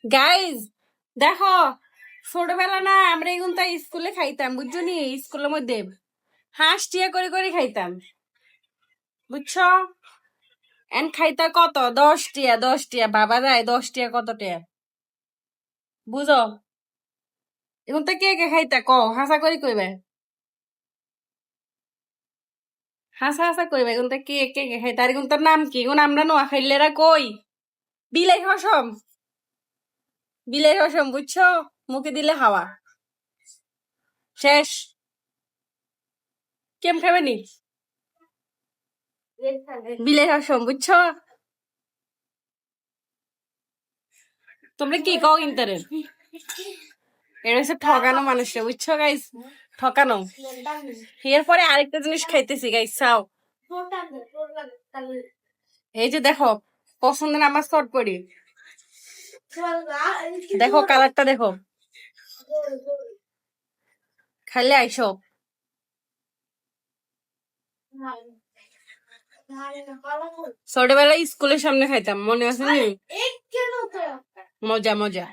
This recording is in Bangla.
গাইজ দেখো, ছোটবেলা না আমরা এগুন তাই স্কুলে খাইতাম, বুঝছো নি? স্কুলের মধ্যে হাঁস টিয়া করে করে খাইতাম, বুঝছো? এন খাইতা কত? 10 টিয়া, 10 টিয়া বাবা যায়, 10 টিয়া কত টিয়া বুঝো? এখন তো কে কে খাইতা ক, হাসা করে কইবে, হাসা হাসা কইবে। এখন তো কে কে কে খাইতা? আর এখন তোর নাম কি? এখন আমরা নোয়া খাইলেরা কই বিলাই হসম, বিলাই হসম, বুঝছো? মুখে দিলে হাওয়া শেষ। কেম খাবে নি বিলাই হসম, বুঝছো? তোমরা কি কও ইন্টারে? এটা হচ্ছে ঠকানো মানুষকে, বুঝছো গাইস? ঠকানো। এরপরে আরেকটা জিনিস খাইতেছি গাইস, চাও। এই যে দেখো, পছন্দ না আমার শর্ট পরি, দেখো কালারটা দেখো, খাইলে আইসো। ছোটবেলায় স্কুলের সামনে খাইতাম, মনে আছে নি? মজা মজা।